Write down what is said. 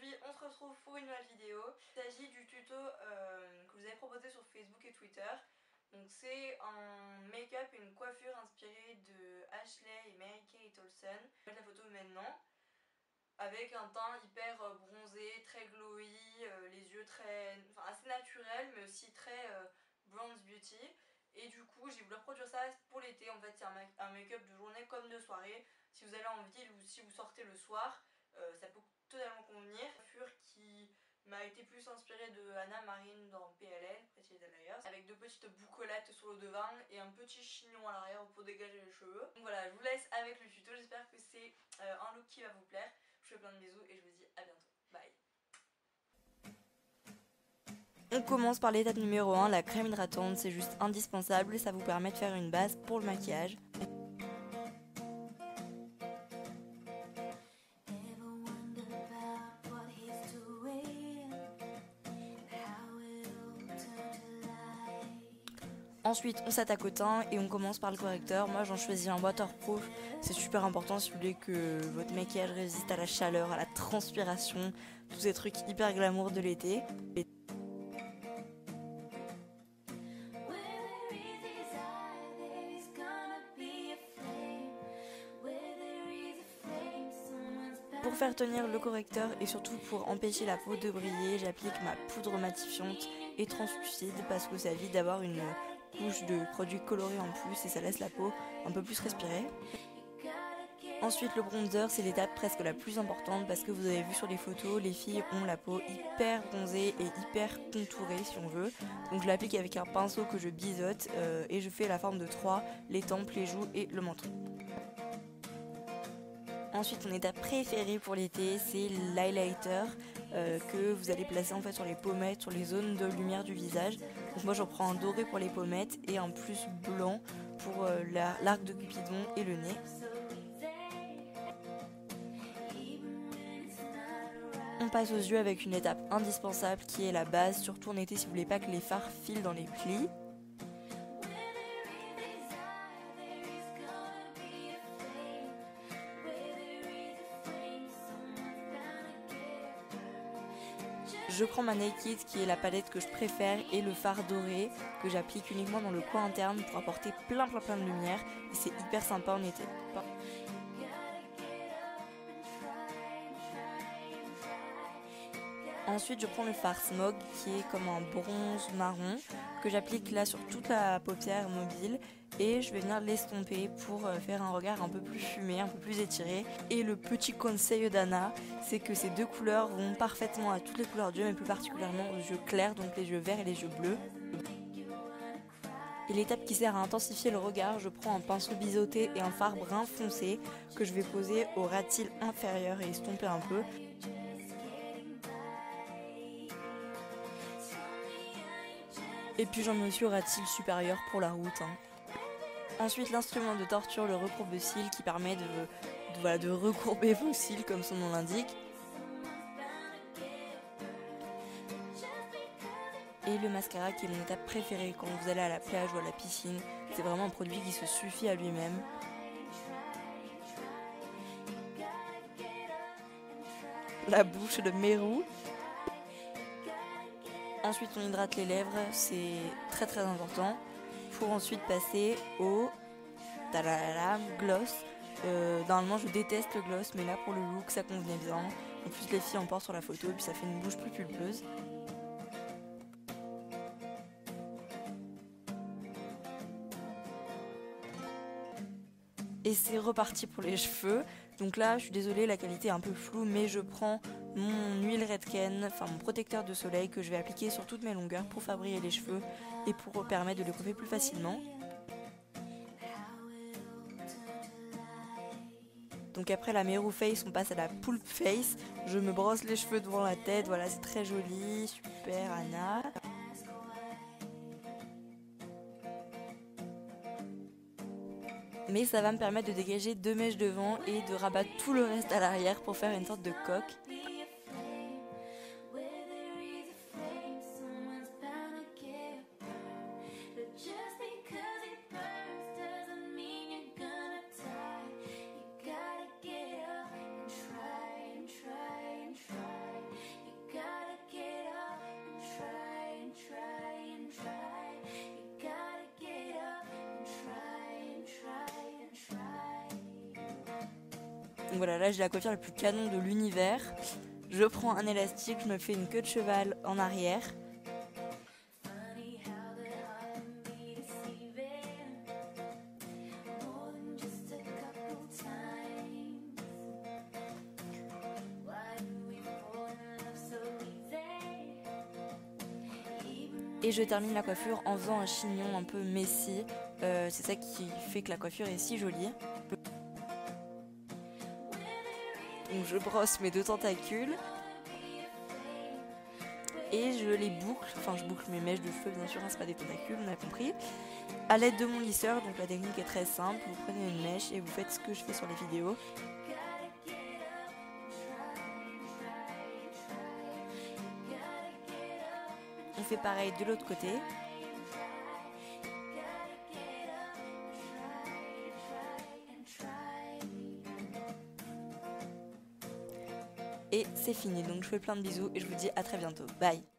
Aujourd'hui on se retrouve pour une nouvelle vidéo. Il s'agit du tuto que vous avez proposé sur Facebook et Twitter. Donc c'est un make-up et une coiffure inspirée de Ashley et Mary-Kate Olsen. Je vais mettre la photo maintenant. Avec un teint hyper bronzé, très glowy, les yeux très, assez naturels mais aussi très bronze beauty. Et du coup j'ai voulu reproduire ça pour l'été. En fait c'est un make-up de journée comme de soirée. Si vous allez en ville ou si vous sortez le soir, ça peut totalement convenir. Une coiffure qui m'a été plus inspirée de Anna Marine dans PLL, Pretty Little Liars, avec deux petites boucolates sur le devant et un petit chignon à l'arrière pour dégager les cheveux. Donc voilà, je vous laisse avec le tuto, j'espère que c'est un look qui va vous plaire. Je vous fais plein de bisous et je vous dis à bientôt. Bye. On commence par l'étape numéro 1, la crème hydratante, c'est juste indispensable, ça vous permet de faire une base pour le maquillage. Ensuite on s'attaque au teint et on commence par le correcteur. Moi j'en choisis un waterproof, c'est super important si vous voulez que votre maquillage résiste à la chaleur, à la transpiration, tous ces trucs hyper glamour de l'été. Pour faire tenir le correcteur et surtout pour empêcher la peau de briller, j'applique ma poudre matifiante et translucide parce que ça évite d'avoir une couche de produits colorés en plus et ça laisse la peau un peu plus respirer. Ensuite le bronzer, c'est l'étape presque la plus importante parce que vous avez vu sur les photos, les filles ont la peau hyper bronzée et hyper contourée si on veut. Donc je l'applique avec un pinceau que je biseaute et je fais la forme de 3, les tempes, les joues et le menton. Ensuite mon étape préférée pour l'été, c'est l'highlighter que vous allez placer en fait sur les pommettes, sur les zones de lumière du visage. Donc moi j'en prends un doré pour les pommettes et un plus blanc pour l'arc de Cupidon et le nez. On passe aux yeux avec une étape indispensable qui est la base, surtout en été si vous voulez pas que les fards filent dans les plis. Je prends ma Naked qui est la palette que je préfère et le fard doré que j'applique uniquement dans le coin interne pour apporter plein de lumière et c'est hyper sympa en été. Ensuite je prends le fard Smog qui est comme un bronze marron que j'applique là sur toute la paupière mobile et je vais venir l'estomper pour faire un regard un peu plus fumé, un peu plus étiré. Et le petit conseil d'Anna, c'est que ces deux couleurs vont parfaitement à toutes les couleurs d'yeux mais plus particulièrement aux yeux clairs, donc les yeux verts et les yeux bleus. Et l'étape qui sert à intensifier le regard, je prends un pinceau biseauté et un fard brun foncé que je vais poser au ras de cils inférieur et estomper un peu. Et puis j'en mets aussi au ras de cils supérieur pour la route. Ensuite l'instrument de torture, le recourbe-cils qui permet de recourber vos cils comme son nom l'indique. Et le mascara qui est mon étape préférée quand vous allez à la plage ou à la piscine. C'est vraiment un produit qui se suffit à lui-même. La bouche de Mérou. Ensuite on hydrate les lèvres, c'est très important. Pour ensuite passer au gloss. Normalement je déteste le gloss mais là pour le look ça convenait bien. En plus les filles en portent sur la photo et puis ça fait une bouche plus pulpeuse. Et c'est reparti pour les cheveux. Donc là je suis désolée, la qualité est un peu floue mais je prends mon huile Redken, enfin mon protecteur de soleil que je vais appliquer sur toutes mes longueurs pour faire briller les cheveux et pour permettre de les coiffer plus facilement. Donc après la Mérou Face, on passe à la Poulpe Face. Je me brosse les cheveux devant la tête, voilà c'est très joli, super Anna. Mais ça va me permettre de dégager 2 mèches devant et de rabattre tout le reste à l'arrière pour faire une sorte de coque. Donc voilà, là j'ai la coiffure la plus canon de l'univers. Je prends un élastique, je me fais une queue de cheval en arrière. Et je termine la coiffure en faisant un chignon un peu messy. C'est ça qui fait que la coiffure est si jolie. Donc je brosse mes 2 tentacules. Et je les boucle, enfin je boucle mes mèches de cheveux bien sûr, hein, c'est pas des tentacules, on a compris. À l'aide de mon lisseur, donc la technique est très simple, vous prenez une mèche et vous faites ce que je fais sur les vidéos. On fait pareil de l'autre côté. Et c'est fini, donc je fais plein de bisous et je vous dis à très bientôt. Bye!